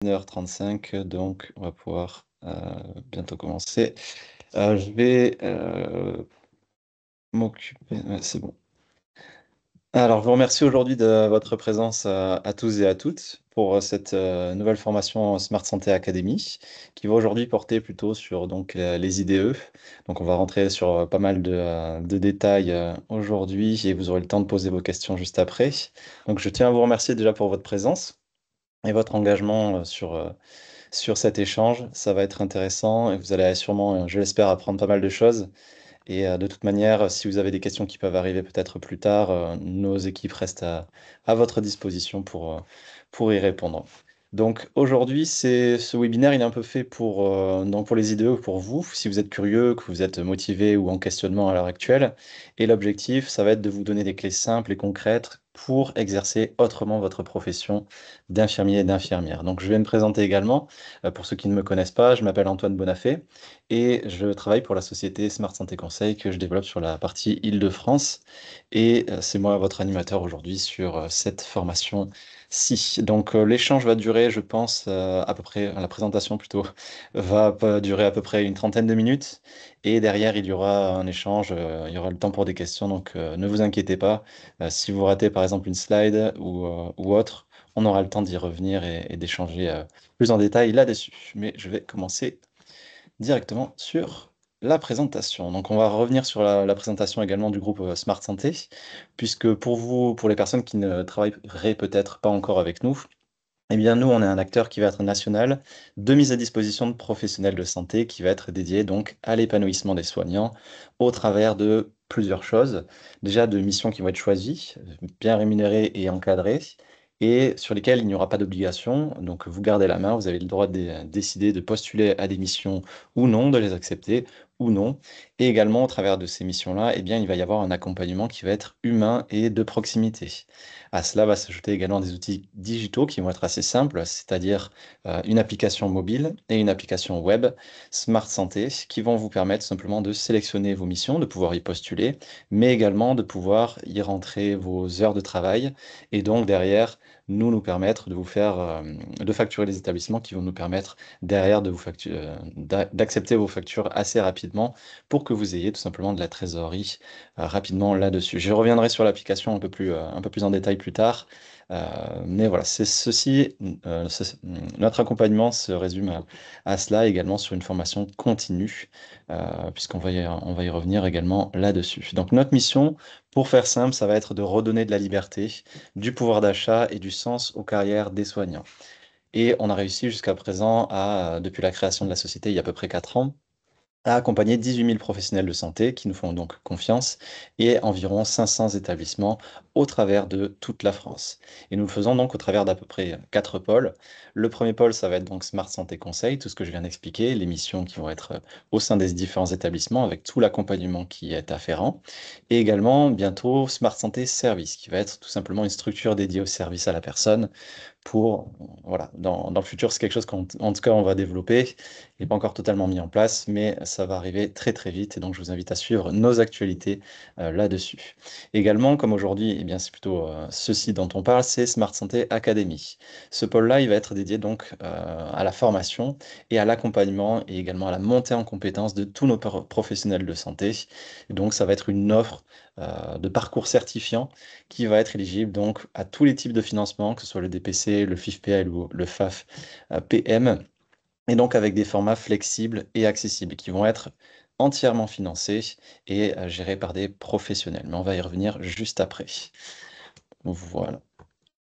1h35, donc on va pouvoir bientôt commencer. Je vais m'occuper. Ouais, c'est bon. Alors, je vous remercie aujourd'hui de votre présence à tous et à toutes pour cette nouvelle formation Smart Santé Academy qui va aujourd'hui porter plutôt sur donc, les IDE. Donc, on va rentrer sur pas mal de détails aujourd'hui et vous aurez le temps de poser vos questions juste après. Donc, je tiens à vous remercier déjà pour votre présence et votre engagement sur cet échange. Ça va être intéressant et vous allez sûrement, je l'espère, apprendre pas mal de choses. Et de toute manière, si vous avez des questions qui peuvent arriver peut-être plus tard, nos équipes restent à votre disposition pour y répondre. Donc aujourd'hui, ce webinaire, il est un peu fait donc pour les idées, pour vous, si vous êtes curieux, que vous êtes motivé ou en questionnement à l'heure actuelle. Et l'objectif, ça va être de vous donner des clés simples et concrètes pour exercer autrement votre profession d'infirmier et d'infirmière. Donc je vais me présenter également. Pour ceux qui ne me connaissent pas, je m'appelle Antoine Bonafé et je travaille pour la société Smart Santé Conseil que je développe sur la partie Île-de-France. Et c'est moi votre animateur aujourd'hui sur cette formation-ci. Donc l'échange va durer, je pense, à peu près, la présentation plutôt, durer à peu près une trentaine de minutes. Et derrière, il y aura un échange, il y aura le temps pour des questions. Donc ne vous inquiétez pas. Si vous ratez par exemple une slide ou autre, on aura le temps d'y revenir et d'échanger plus en détail là-dessus. Mais je vais commencer directement sur la présentation. Donc on va revenir sur la présentation également du groupe Smart Santé, puisque pour vous, pour les personnes qui ne travailleraient peut-être pas encore avec nous, eh bien nous, on est un acteur qui va être national de mise à disposition de professionnels de santé qui va être dédié donc à l'épanouissement des soignants au travers de plusieurs choses. Déjà de missions qui vont être choisies, bien rémunérées et encadrées, et sur lesquelles il n'y aura pas d'obligation. Donc vous gardez la main, vous avez le droit de décider de postuler à des missions ou non, de les accepter ou non. Et également, au travers de ces missions-là, eh bien, il va y avoir un accompagnement qui va être humain et de proximité. À cela va s'ajouter également des outils digitaux qui vont être assez simples, c'est-à-dire une application mobile et une application web Smart Santé qui vont vous permettre simplement de sélectionner vos missions, de pouvoir y postuler, mais également de pouvoir y rentrer vos heures de travail et donc derrière nous permettre de vous faire de facturer les établissements qui vont nous permettre derrière d'accepter vos factures assez rapidement pour que vous ayez tout simplement de la trésorerie rapidement là-dessus. Je reviendrai sur l'application un peu plus en détail plus tard. Mais voilà, c'est ceci. Notre accompagnement se résume à cela également sur une formation continue, puisqu'on va y revenir également là-dessus. Donc notre mission, pour faire simple, ça va être de redonner de la liberté, du pouvoir d'achat et du sens aux carrières des soignants. Et on a réussi jusqu'à présent depuis la création de la société il y a à peu près 4 ans, a accompagné 18 000 professionnels de santé qui nous font donc confiance et environ 500 établissements au travers de toute la France. Et nous le faisons donc au travers d'à peu près 4 pôles. Le premier pôle, ça va être donc Smart Santé Conseil, tout ce que je viens d'expliquer, les missions qui vont être au sein des différents établissements avec tout l'accompagnement qui est afférent. Et également bientôt Smart Santé Service, qui va être tout simplement une structure dédiée au service à la personne pour, voilà, dans le futur, c'est quelque chose qu'en en tout cas, on va développer. Il n'est pas encore totalement mis en place, mais ça va arriver très très vite. Et donc, je vous invite à suivre nos actualités là-dessus. Également, comme aujourd'hui, eh bien, c'est plutôt ceci dont on parle, c'est Smart Santé Academy. Ce pôle-là, il va être dédié donc à la formation et à l'accompagnement et également à la montée en compétences de tous nos professionnels de santé. Et donc, ça va être une offre de parcours certifiant qui va être éligible donc à tous les types de financement, que ce soit le DPC, le FIFPL ou le FAF PM, et donc avec des formats flexibles et accessibles qui vont être entièrement financés et gérés par des professionnels. Mais on va y revenir juste après. Voilà.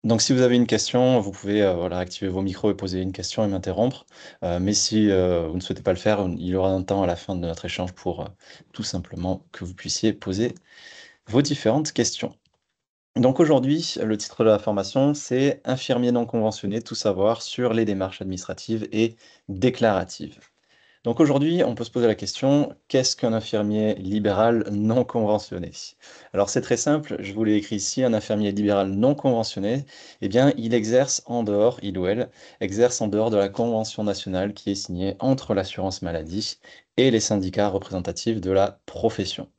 Donc si vous avez une question, vous pouvez voilà, activer vos micros et poser une question et m'interrompre. Mais si vous ne souhaitez pas le faire, il y aura un temps à la fin de notre échange pour tout simplement que vous puissiez poser vos différentes questions. Donc aujourd'hui, le titre de la formation, c'est Infirmier non conventionné, tout savoir sur les démarches administratives et déclaratives. Donc aujourd'hui, on peut se poser la question, qu'est-ce qu'un infirmier libéral non conventionné? Alors c'est très simple, je vous l'ai écrit ici, un infirmier libéral non conventionné, eh bien il exerce en dehors, il ou elle, exerce en dehors de la convention nationale qui est signée entre l'assurance maladie et les syndicats représentatifs de la profession.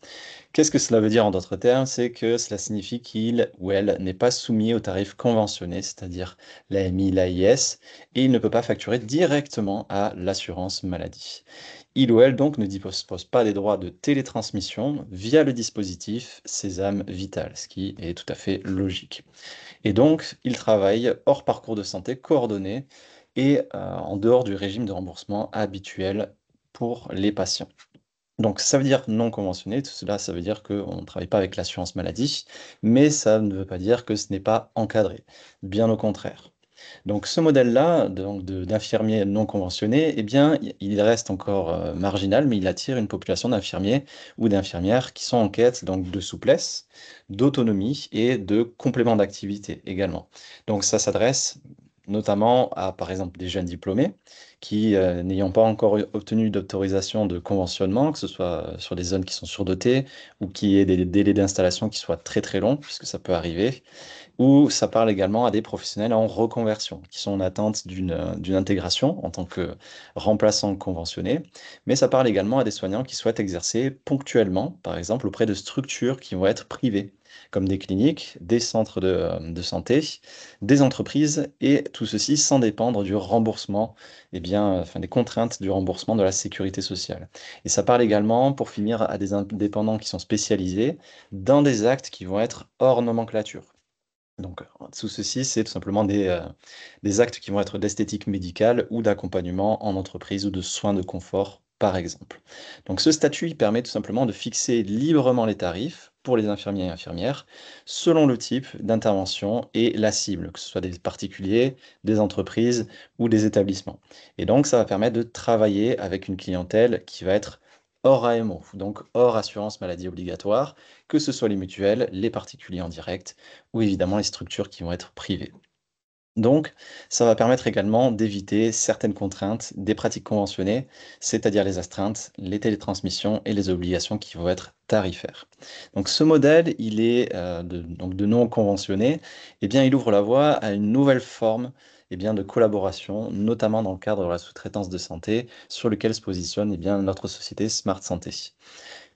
Qu'est-ce que cela veut dire en d'autres termes? C'est que cela signifie qu'il ou elle n'est pas soumis aux tarifs conventionnés, c'est-à-dire l'AMI, l'AIS, et il ne peut pas facturer directement à l'assurance maladie. Il ou elle donc ne dispose pas des droits de télétransmission via le dispositif Sésame Vital, ce qui est tout à fait logique. Et donc, il travaille hors parcours de santé coordonné et en dehors du régime de remboursement habituel pour les patients. Donc ça veut dire non conventionné, tout cela, ça veut dire qu'on ne travaille pas avec l'assurance maladie, mais ça ne veut pas dire que ce n'est pas encadré, bien au contraire. Donc ce modèle-là, d'infirmier non conventionné, eh bien, il reste encore marginal, mais il attire une population d'infirmiers ou d'infirmières qui sont en quête donc, de souplesse, d'autonomie et de complément d'activité également. Donc ça s'adresse notamment à, par exemple, des jeunes diplômés qui, n'ayant pas encore obtenu d'autorisation de conventionnement, que ce soit sur des zones qui sont surdotées ou qui aient des délais d'installation qui soient très très longs, puisque ça peut arriver, ou ça parle également à des professionnels en reconversion, qui sont en attente d'une intégration en tant que remplaçants conventionnés, mais ça parle également à des soignants qui souhaitent exercer ponctuellement, par exemple auprès de structures qui vont être privées, comme des cliniques, des centres de santé, des entreprises, et tout ceci sans dépendre du remboursement, eh bien, enfin, des contraintes du remboursement de la sécurité sociale. Et ça parle également, pour finir, à des indépendants qui sont spécialisés dans des actes qui vont être hors nomenclature. Donc, sous ceci, c'est tout simplement des actes qui vont être d'esthétique médicale ou d'accompagnement en entreprise ou de soins de confort, par exemple. Donc, ce statut, il permet tout simplement de fixer librement les tarifs pour les infirmiers et infirmières selon le type d'intervention et la cible, que ce soit des particuliers, des entreprises ou des établissements. Et donc, ça va permettre de travailler avec une clientèle qui va être hors AMO, donc hors assurance maladie obligatoire, que ce soit les mutuelles, les particuliers en direct ou évidemment les structures qui vont être privées. Donc, ça va permettre également d'éviter certaines contraintes des pratiques conventionnées, c'est-à-dire les astreintes, les télétransmissions et les obligations qui vont être tarifaires. Donc, ce modèle, il est de non conventionné, eh bien, il ouvre la voie à une nouvelle forme de collaboration, notamment dans le cadre de la sous-traitance de santé, sur lequel se positionne notre société Smart Santé.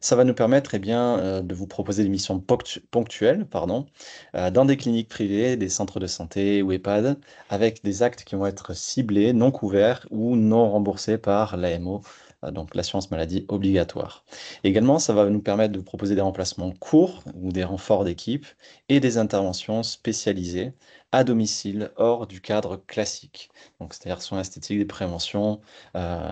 Ça va nous permettre, de vous proposer des missions ponctuelles, pardon, dans des cliniques privées, des centres de santé ou EHPAD, avec des actes qui vont être ciblés, non couverts ou non remboursés par l'AMO, donc l'assurance maladie obligatoire. Également, ça va nous permettre de vous proposer des remplacements courts ou des renforts d'équipe et des interventions spécialisées à domicile hors du cadre classique. Donc, c'est-à-dire soins esthétiques, des préventions,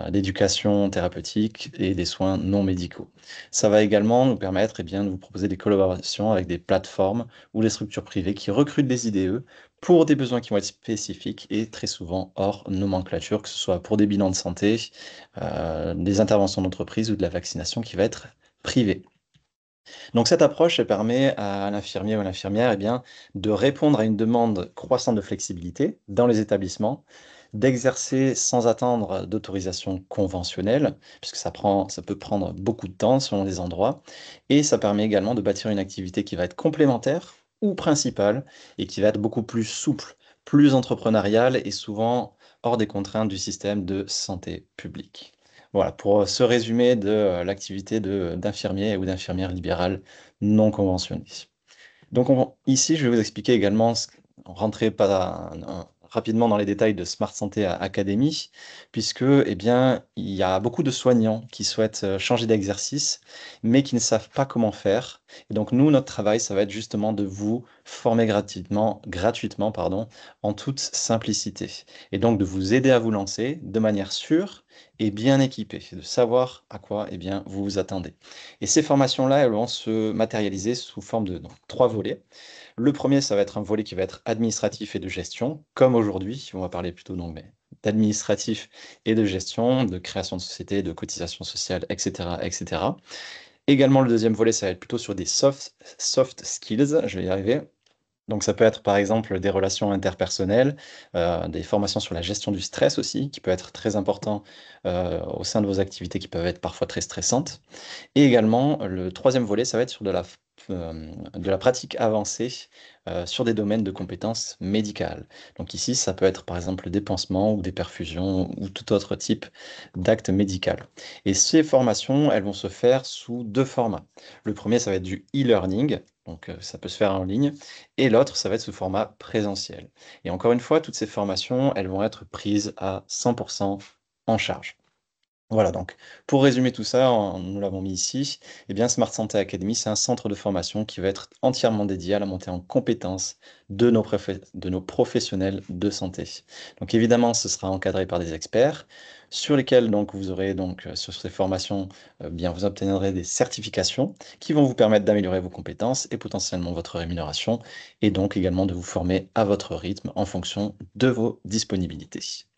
d'éducation thérapeutique et des soins non médicaux. Ça va également nous permettre de vous proposer des collaborations avec des plateformes ou des structures privées qui recrutent des IDE pour des besoins qui vont être spécifiques et très souvent hors nomenclature, que ce soit pour des bilans de santé, des interventions d'entreprise ou de la vaccination qui va être privée. Donc cette approche, elle permet à l'infirmier ou à l'infirmière de répondre à une demande croissante de flexibilité dans les établissements, d'exercer sans attendre d'autorisation conventionnelle, puisque ça peut prendre beaucoup de temps selon les endroits, et ça permet également de bâtir une activité qui va être complémentaire ou principale et qui va être beaucoup plus souple, plus entrepreneuriale et souvent hors des contraintes du système de santé publique. Voilà, pour ce résumé de l'activité d'infirmier ou d'infirmière libérale non conventionnée. Donc ici, je vais vous expliquer également, rentrer pas rapidement dans les détails de Smart Santé Academy, puisque il y a beaucoup de soignants qui souhaitent changer d'exercice, mais qui ne savent pas comment faire. Et donc nous, notre travail, ça va être justement de vous former gratuitement, pardon, en toute simplicité. Et donc de vous aider à vous lancer de manière sûre et bien équipée, de savoir à quoi vous vous attendez. Et ces formations-là, elles vont se matérialiser sous forme de trois volets. Le premier, ça va être un volet qui va être administratif et de gestion, comme aujourd'hui. On va parler plutôt d'administratif et de gestion, de création de société, de cotisation sociale, etc., etc. Également, le deuxième volet, ça va être plutôt sur des soft skills, je vais y arriver. Donc ça peut être par exemple des relations interpersonnelles, des formations sur la gestion du stress aussi, qui peut être très important au sein de vos activités qui peuvent être parfois très stressantes. Et également, le troisième volet, ça va être sur de la de la pratique avancée sur des domaines de compétences médicales. Donc ici, ça peut être par exemple des pansements ou des perfusions ou tout autre type d'acte médical. Et ces formations, elles vont se faire sous deux formats. Le premier, ça va être du e-learning, donc ça peut se faire en ligne, et l'autre, ça va être sous format présentiel. Et encore une fois, toutes ces formations, elles vont être prises à 100% en charge. Voilà, donc pour résumer tout ça, nous l'avons mis ici, eh bien Smart Santé Academy, c'est un centre de formation qui va être entièrement dédié à la montée en compétences de nos professionnels de santé. Donc évidemment, ce sera encadré par des experts sur lesquels donc vous aurez donc sur ces formations, bien vous obtiendrez des certifications qui vont vous permettre d'améliorer vos compétences et potentiellement votre rémunération et donc également de vous former à votre rythme en fonction de vos disponibilités.